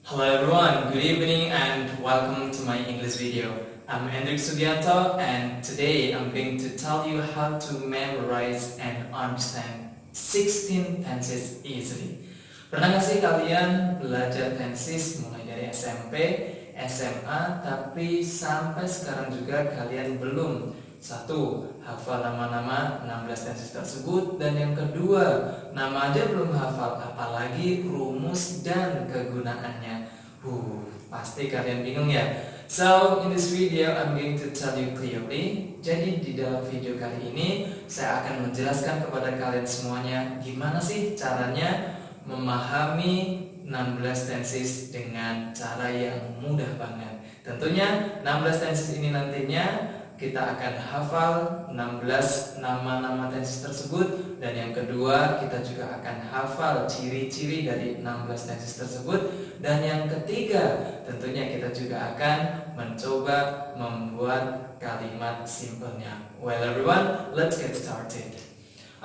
Hello everyone, good evening and welcome to my English video. I'm Hendrik Sugianto and today I'm going to tell you how to memorize and understand 16 tenses easily. Pernah gak sih kalian belajar tenses mulai dari SMP, SMA, tapi sampai sekarang juga kalian belum satu, hafal nama-nama 16 tenses tersebut, dan yang kedua, nama aja belum hafal, apalagi rumus dan kegunaannya. Pasti kalian bingung ya. So, in this video, I'm going to tell you clearly. Jadi di dalam video kali ini, saya akan menjelaskan kepada kalian semuanya gimana sih caranya memahami 16 tenses dengan cara yang mudah banget. Tentunya 16 tenses ini nantinya kita akan hafal 16 nama-nama tenses tersebut, dan yang kedua kita juga akan hafal ciri-ciri dari 16 tenses tersebut, dan yang ketiga tentunya kita juga akan mencoba membuat kalimat simpelnya. Well everyone, let's get started.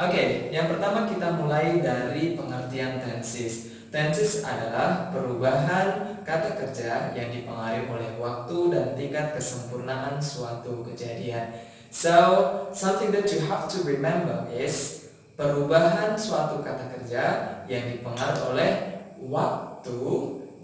Oke, yang pertama kita mulai dari pengertian tenses. Tenses adalah perubahan kata kerja yang dipengaruhi oleh waktu dan tingkat kesempurnaan suatu kejadian. So, something that you have to remember is perubahan suatu kata kerja yang dipengaruhi oleh waktu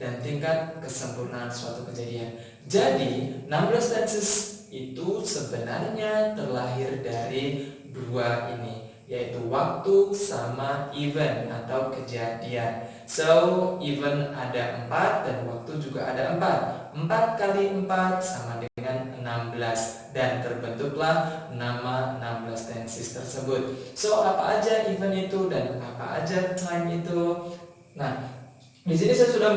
dan tingkat kesempurnaan suatu kejadian. Jadi, 16 tenses itu sebenarnya terlahir dari dua ini, yaitu waktu sama event atau kejadian. So, event ada 4 dan waktu juga ada 4. 4 kali 4 sama dengan 16, dan terbentuklah nama 16 tenses tersebut. So, apa aja event itu dan apa aja time itu? Nah, di sini saya sudah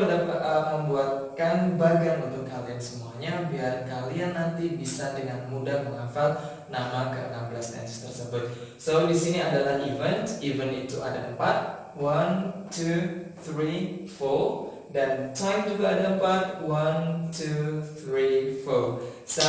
membuatkan bagan untuk kalian semuanya biar kalian nanti bisa dengan mudah menghafal nama ke-16 tenses tersebut. So, di sini adalah event. Event itu ada 4. 1, 2, 3, 4. Dan time juga ada 4. 1, 2, 3, 4. So,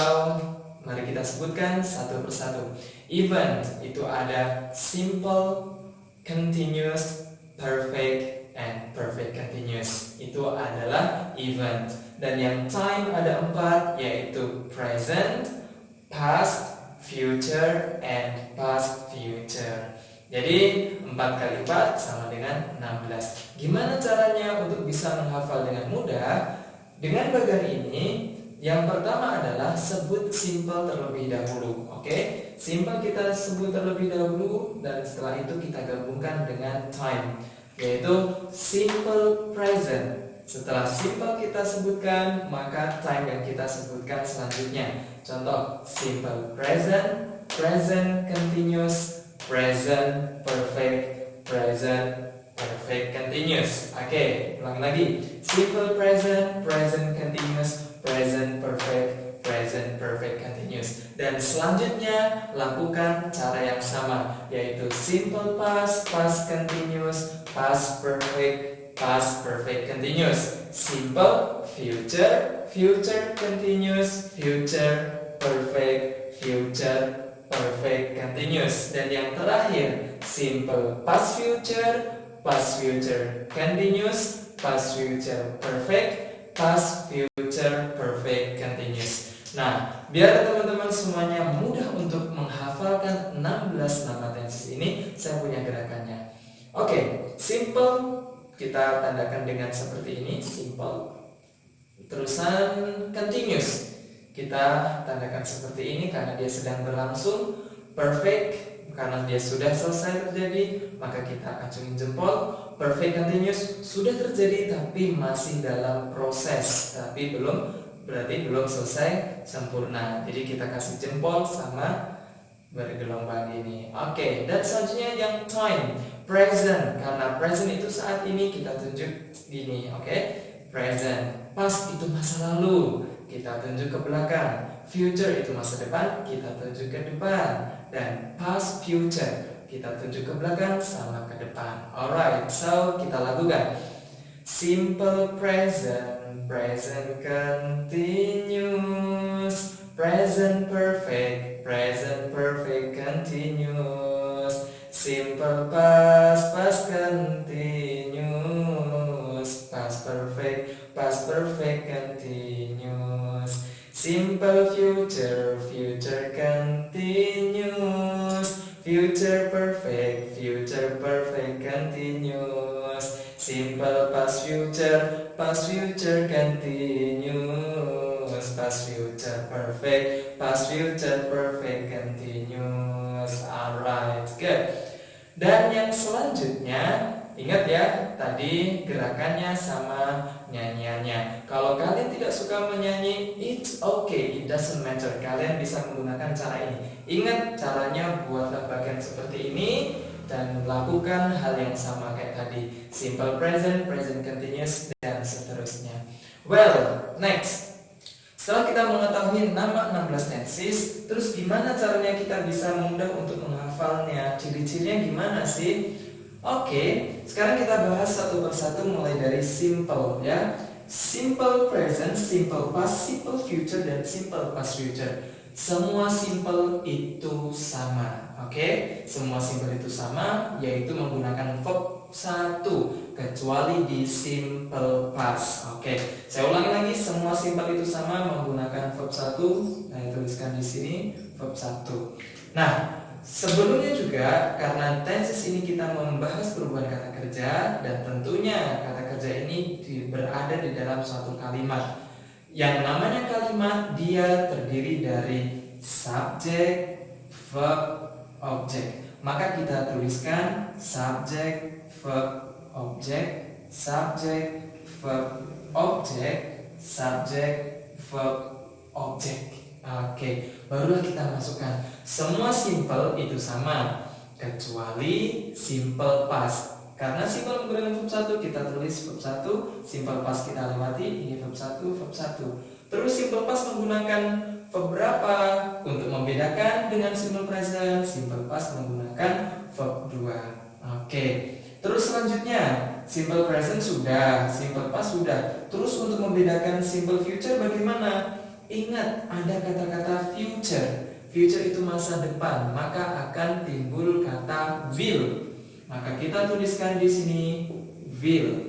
mari kita sebutkan satu persatu. Event itu ada simple, continuous, perfect, and perfect continuous. Itu adalah event. Dan yang time ada 4, yaitu present, past, future, and past future. Jadi 4 kali 4 sama dengan 16. Gimana caranya untuk bisa menghafal dengan mudah? Dengan bagan ini, yang pertama adalah sebut simple terlebih dahulu. Oke? Simple kita sebut terlebih dahulu, dan setelah itu kita gabungkan dengan time, yaitu simple present. Setelah simple kita sebutkan, maka time yang kita sebutkan selanjutnya. Contoh, simple present, present continuous, present perfect, present perfect continuous. Oke, ulang lagi. Simple present, present continuous, present perfect, present perfect continuous. Dan selanjutnya lakukan cara yang sama, yaitu simple past, past continuous, past perfect, past perfect continuous. Simple future, future continuous, future perfect, future perfect continuous. Dan yang terakhir, simple past future, past future continuous, past future perfect, past future perfect continuous. Nah, biar teman-teman semuanya mudah untuk menghafalkan 16 nama tenses ini, saya punya gerakannya. Oke, simple kita tandakan dengan seperti ini, simple. Terusan continuous kita tandakan seperti ini karena dia sedang berlangsung. Perfect karena dia sudah selesai terjadi, maka kita acungin jempol. Perfect continuous sudah terjadi tapi masih dalam proses, tapi berarti belum selesai sempurna. Jadi kita kasih jempol sama bergelombang ini. Oke, dan selanjutnya yang time, present, karena present itu saat ini, kita tunjuk gini. Oke, present. Past itu masa lalu, kita tunjuk ke belakang. Future itu masa depan, kita tunjuk ke depan. Dan past future, kita tunjuk ke belakang sama ke depan. Alright, so kita lakukan. Simple present, present continuous, present perfect, present perfect continuous. Simple past, past continuous, past perfect, past Simple future, future continuous. Future perfect continuous. Simple past future continuous. Past future perfect continuous. Alright, good. Dan yang selanjutnya, ingat ya, tadi gerakannya sama nyanyiannya. Kalau kalian tidak suka menyanyi, it's okay, it doesn't matter. Kalian bisa menggunakan cara ini. Ingat caranya, buatlah bagian seperti ini dan lakukan hal yang sama kayak tadi. Simple present, present continuous, dan seterusnya. Well, next. Setelah kita mengetahui nama 16 tenses, terus gimana caranya kita bisa mudah untuk menghafalnya? Ciri-cirinya gimana sih? Oke, sekarang kita bahas satu persatu mulai dari simple ya. Simple present, simple past, simple future, dan simple past future. Semua simple itu sama, oke? Semua simple itu sama, yaitu menggunakan verb 1, kecuali di simple past. Oke, saya ulangi lagi, semua simple itu sama menggunakan verb 1. Nah, tuliskan di sini verb 1. Nah, sebelumnya juga karena tenses ini kita membahas perubahan kata kerja, dan tentunya kata kerja ini berada di dalam suatu kalimat. Yang namanya kalimat dia terdiri dari subjek, verb, objek. Maka kita tuliskan subjek, verb, objek, subjek, verb, objek, subjek, verb, objek. Oke, barulah kita masukkan. Semua simple itu sama kecuali simple past. Karena simple menggunakan verb 1, kita tulis verb 1, simple past kita lewati, ini verb 1, verb 1. Terus simple past menggunakan verb berapa? Untuk membedakan dengan simple present, simple past menggunakan verb 2. Oke. Terus selanjutnya, simple present sudah, simple past sudah. Terus untuk membedakan simple future bagaimana? Ingat, ada kata-kata future. Future itu masa depan, maka akan timbul kata will. Maka kita tuliskan di sini will.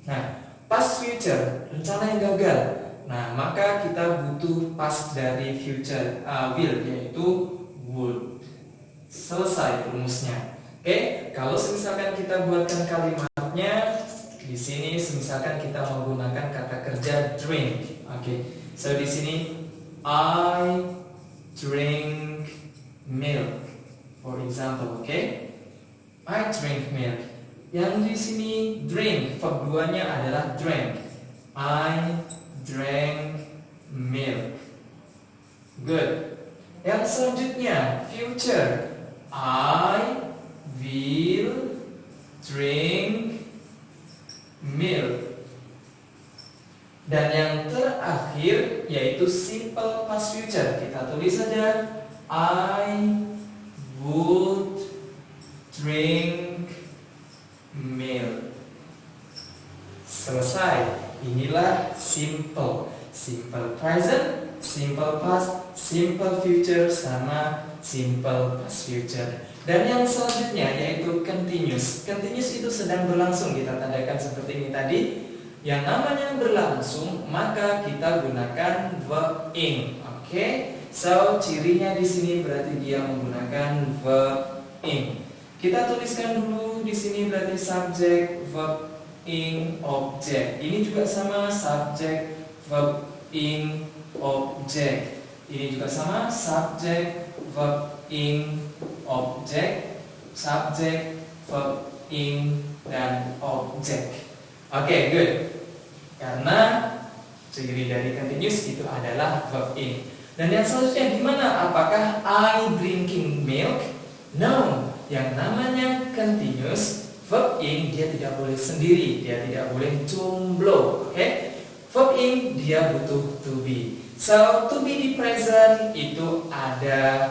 Nah, past future, rencana yang gagal. Nah, maka kita butuh past dari future will, yaitu would. Selesai rumusnya. Oke, kalau misalkan kita buatkan kalimatnya di sini, misalkan kita menggunakan kata kerja drink. Oke, so di sini I drink milk, for example. Oke, I drink milk. Yang di sini drink, verb 2-nya adalah drank. I drank milk. Good. Yang selanjutnya future. I will drink milk. Dan yang terakhir yaitu simple past future. Kita tulis saja I would drink milk. Selesai. Inilah simple. Simple present, simple past, simple future, sama simple past future. Dan yang selanjutnya yaitu continuous. Continuous itu sedang berlangsung, kita tandakan seperti ini tadi. Yang namanya berlangsung, maka kita gunakan verb ing. Oke? So, cirinya di sini berarti dia menggunakan verb ing. Kita tuliskan dulu di sini berarti subjek, verb ing, objek. Ini juga sama, subjek, verb ing, objek. Ini juga sama, subjek, verb ing, objek, subjek, verb ing, dan objek. Oke, good. Karena ciri dari continuous itu adalah verb ing. Dan yang selanjutnya gimana? Apakah I drinking milk? No. Yang namanya continuous, verb ing dia tidak boleh sendiri, dia tidak boleh jomblo. Oke? Verb ing dia butuh to be. So to be di present itu ada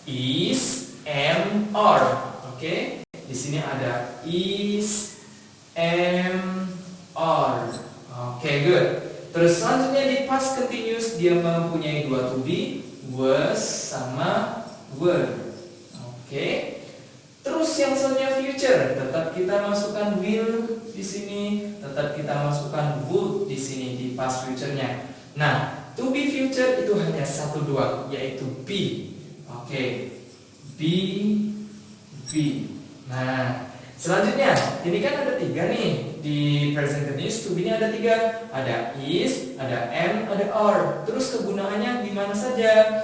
is, am, are. Oke? Di sini ada is, am, are. Oke, good. Terus selanjutnya di past continuous dia mempunyai dua to be, was sama were. Oke. Terus yang selanjutnya future, tetap kita masukkan will di sini, tetap kita masukkan would di sini di past future-nya. Nah, to be future itu hanya satu doang, yaitu be. Oke, be. Nah, selanjutnya, ini kan ada 3 nih di present continuous. To be ini ada 3, ada is, ada am, ada are. Terus kegunaannya di mana saja?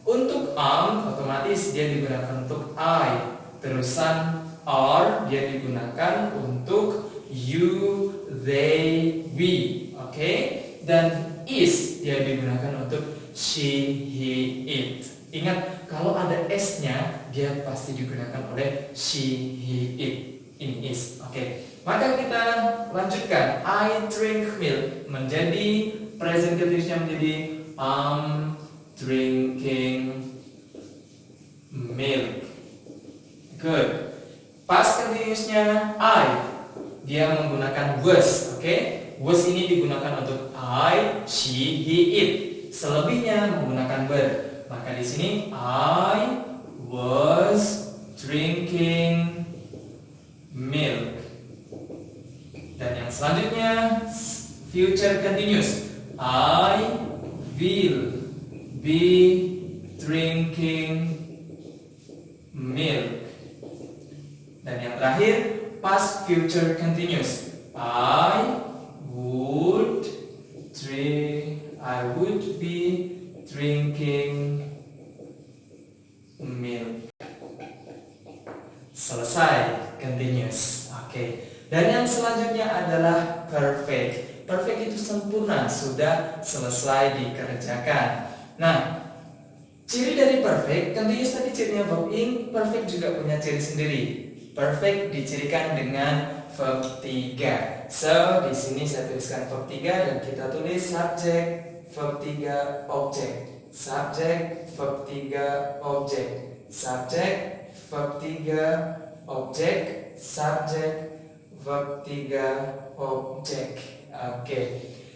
Untuk am otomatis dia digunakan untuk I. Terusan are dia digunakan untuk you, they, we. Oke? Dan is dia digunakan untuk she, he, it. Ingat, kalau ada s-nya dia pasti digunakan oleh she, he, it. Ini is. Oke. Maka kita lanjutkan. I drink milk menjadi present continuous-nya menjadi drinking milk. Good. Past continuous-nya I. Dia menggunakan was. Oke. Was ini digunakan untuk I, she, he, it. Selebihnya menggunakan were. Maka di sini I was drinking milk. Dan yang selanjutnya future continuous. I will be drinking milk. Dan yang terakhir past future continuous. I would be drinking milk. Selesai, continuous. Oke. Dan yang selanjutnya adalah perfect. Perfect itu sempurna, sudah selesai dikerjakan. Nah, ciri dari perfect, continuous tadi cirinya verb ing, perfect juga punya ciri sendiri. Perfect dicirikan dengan verb 3. So, di sini saya tuliskan verb 3 dan kita tulis subject, verb 3, object. Subject, verb 3, object. Subject, verb 3, object. Subject, verb 3, object. Oke.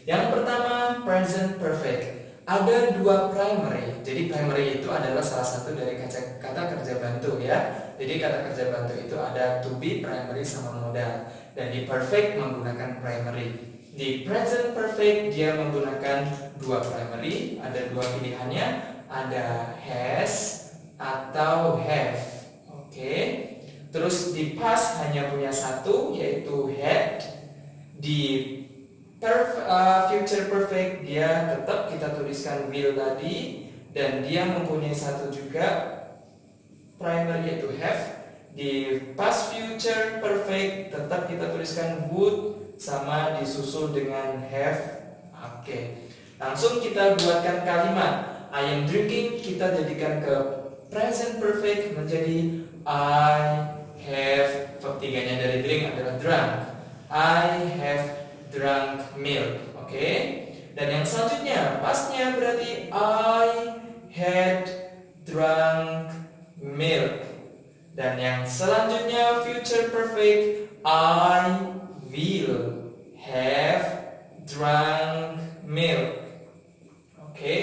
Yang pertama, present perfect. Ada 2 primary. Jadi primary itu adalah salah satu dari kata kerja bantu ya. Jadi kata kerja bantu itu ada to be, primary sama modal. Dan di perfect menggunakan primary. Di present perfect dia menggunakan 2 primary. Ada 2 pilihannya. Ada has atau have. Oke. Terus di past hanya punya 1 yaitu had. Di future perfect dia tetap kita tuliskan will tadi, dan dia mempunyai 1 juga primary yaitu have. Di past future perfect tetap kita tuliskan would sama disusul dengan have. Oke. Langsung kita buatkan kalimat. I am drinking kita jadikan ke present perfect menjadi I have, verb 3-nya dari drink adalah drunk. I have drunk milk. Oke. Dan yang selanjutnya pastnya berarti I had drunk milk. Dan yang selanjutnya future perfect I will have drunk milk. Oke.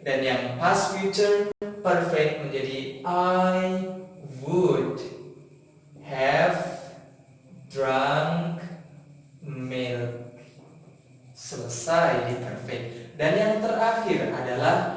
Dan yang past future perfect menjadi I would have drunk milk. Selesai di perfect. Dan yang terakhir adalah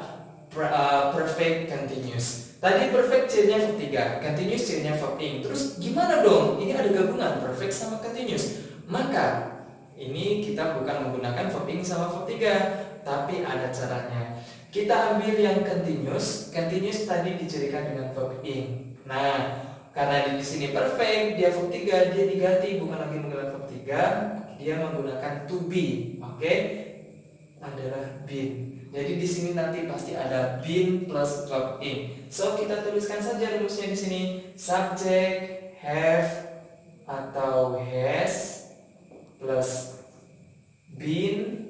perfect continuous. Tadi perfect cirinya verb 3, continuous cirinya verb ing. Terus gimana dong? Ini ada gabungan perfect sama continuous. Maka ini kita bukan menggunakan verb ing sama verb 3, tapi ada caranya. Kita ambil yang continuous. Continuous tadi dicirikan dengan verb ing. Nah, karena di sini perfect, dia verb 3, dia diganti bukan lagi menggunakan verb 3, dia menggunakan to be. Oke? Adalah been. Jadi di sini nanti pasti ada been plus verb ing. So kita tuliskan saja rumusnya di sini. Subject have atau has plus been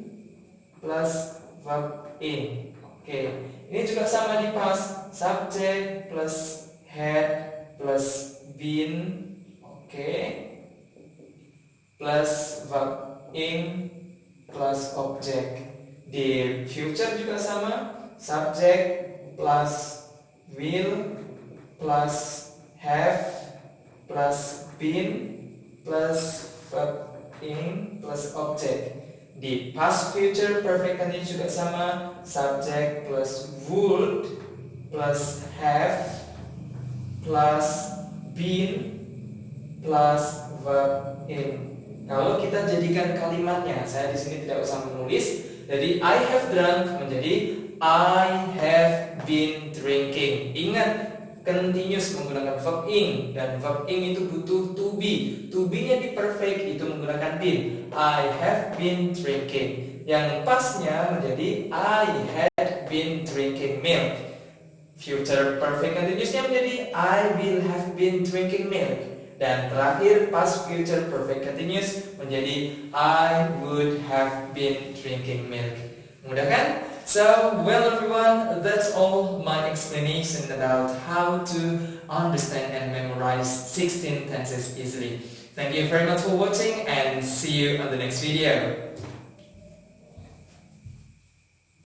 plus verb ing. Oke. Ini juga sama di past. Subject plus had plus been, oke, plus verb ing plus object. Di future juga sama, subject plus will plus have plus been plus verb ing plus object. Di past future perfect continuous juga sama, subject plus would plus have plus been plus verb in. Kalau kita jadikan kalimatnya, saya di sini tidak usah menulis. Jadi I have drunk menjadi I have been drinking. Ingat, continuous menggunakan verb in, dan verb in itu butuh to be. To be-nya di perfect itu menggunakan been. I have been drinking. Yang pastnya menjadi I had been drinking milk. Future perfect continuousnya menjadi I will have been drinking milk. Dan terakhir past future perfect continuous menjadi I would have been drinking milk. Mudah kan? So, well everyone, that's all my explanation about how to understand and memorize 16 tenses easily. Thank you very much for watching and see you on the next video.